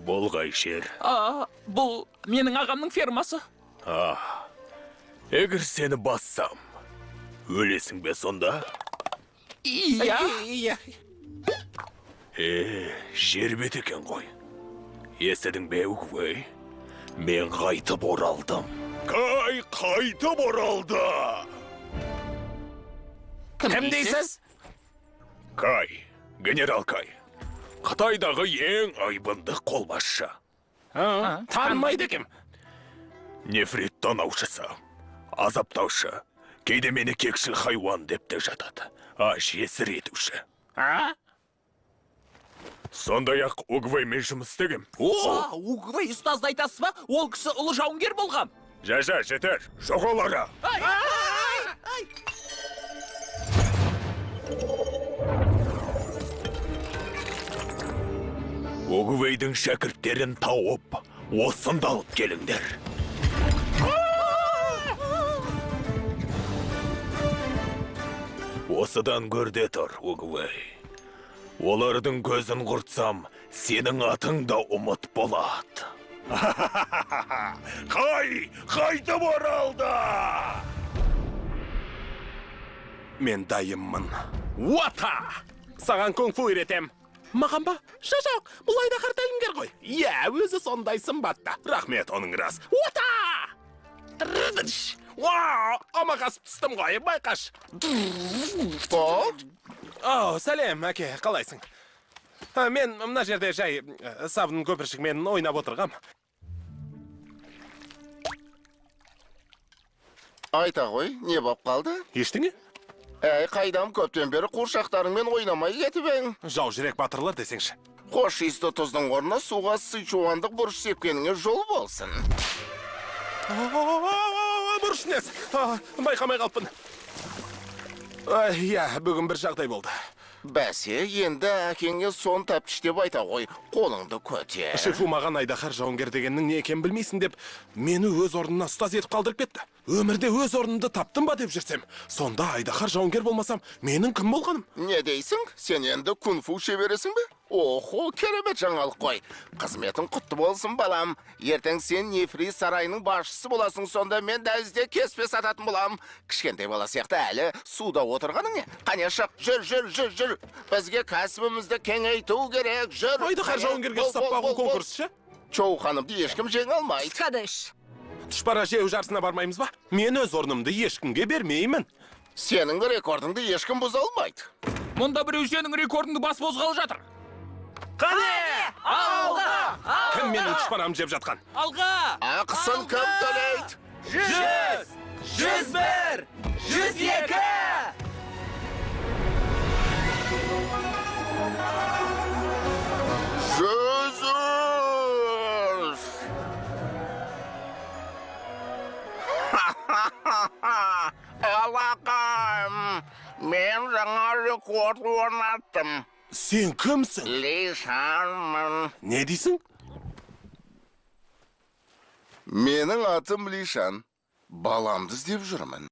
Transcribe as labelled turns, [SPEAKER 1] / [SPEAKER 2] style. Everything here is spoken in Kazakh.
[SPEAKER 1] Болғай жер.
[SPEAKER 2] Бұл менің ағамның фермасы.
[SPEAKER 1] Егер сені бассам, өлесің бе сонда?
[SPEAKER 2] Иә.
[SPEAKER 1] Жер бет екен ғой. Естідің бе, Угвей? Мен қайтып оралдым. Кай қайтып оралды!
[SPEAKER 2] Кім дейсіз?
[SPEAKER 1] Кай, генерал Кай. Қытайдағы ең айбынды қолбасшы.
[SPEAKER 2] Танымайды кім?
[SPEAKER 1] Нефрит тонаушысы, азаптаушы, кейде мені кекшіл хайуан деп те жатады. Жесір етуші. Сондай-ақ Угвеймен жұмыс істегем.
[SPEAKER 2] Угвей ұстазды айтасыз ба? Ол кісі ұлы жауынгер болған.
[SPEAKER 1] Жа, жетер, жоғалара. Угвейдің шәкірттерін тауып, осында алып келіңдер. Осыдан көрде тұр, Угвей. Олардың көзін құртсам, сенің атың да ұмыт болады. Қайтып оралды!
[SPEAKER 3] Мен дайыммын. Уата! Саған кунг-фу үйретем. Маған ба? Шашақ, бұл Айдаһар тәлімгер ғой. Иә, өзі сондай сымбатта. Рахмет, оның рас. Уата! Амағасып түстім ғой, байқаш. Сәлем, әке, қалайсың? Мен мына жерде жай сабын көпіршігімен ойнап отырғам.
[SPEAKER 4] Айта ғой, не боп қалды?
[SPEAKER 3] Ештеңе?
[SPEAKER 4] Қайдам көптен бері қуыршақтарыңмен ойнамай кетіп ең.
[SPEAKER 3] Жау жүрек батырлар десеңші.
[SPEAKER 4] Қош иісті тұздың орнына суға сычуандық бұрыш сепкеніңе жол болсын.
[SPEAKER 3] Бұрыш несі? Байқамай қалпын. Иә, бүгін бір жағдай болды.
[SPEAKER 4] Бәсе, енді әкеңе сон тәптіштеп айта ғой, қолыңды көте.
[SPEAKER 3] Шефу маған Айдаһар жауынгер дегеннің не екен білмейсің деп, мені өз орнына ұстаз етіп қалдырып кетті. Өмірде өз орнымды таптым ба деп жүрсем, сонда Айдаһар жауынгер болмасам, менің кім болғаным?
[SPEAKER 4] Не дейсің? Сен енді кунг-фу шебересің бе? Охо, керемет жаңалық қой. Қызметің құтты болсын, балам. Ертең сен Нефрит сарайының басшысы боласың, сонда мен дәлізде кеспе сататын болам. Кішкентай бала сияқты әлі суда отырғаның не? Қане шық, жүр. Бізге кәсібімізді кеңейту керек, жүр.
[SPEAKER 3] Айдаһар жауынгерге ұстап бағу конкурс, ше?
[SPEAKER 4] Чоу ханымды ешкім жеңе алмайды.
[SPEAKER 5] Скадыш.
[SPEAKER 3] Тұшпара жеу жарысына бармаймыз ба? Мен өз орнымды ешкімге бермеймін.
[SPEAKER 4] Сенің рекордыңды ешкім бұза алмайды.
[SPEAKER 2] Мұнда біреу сенің рекордыңды бас бозғалы жатыр.
[SPEAKER 3] Қане!
[SPEAKER 2] Алға!
[SPEAKER 3] Кім менің тұшпарамды жеп жатқан?
[SPEAKER 2] Алға!
[SPEAKER 4] Ақысын кім төлейді?
[SPEAKER 2] 100! 101! 102!
[SPEAKER 4] Алақам, мен жаңа рекорд орнаттым.
[SPEAKER 3] Сен кімсің?
[SPEAKER 4] Ли Шанмын.
[SPEAKER 3] Не дейсің?
[SPEAKER 4] Менің атым Ли Шан. Баламды іздеп жүрмін.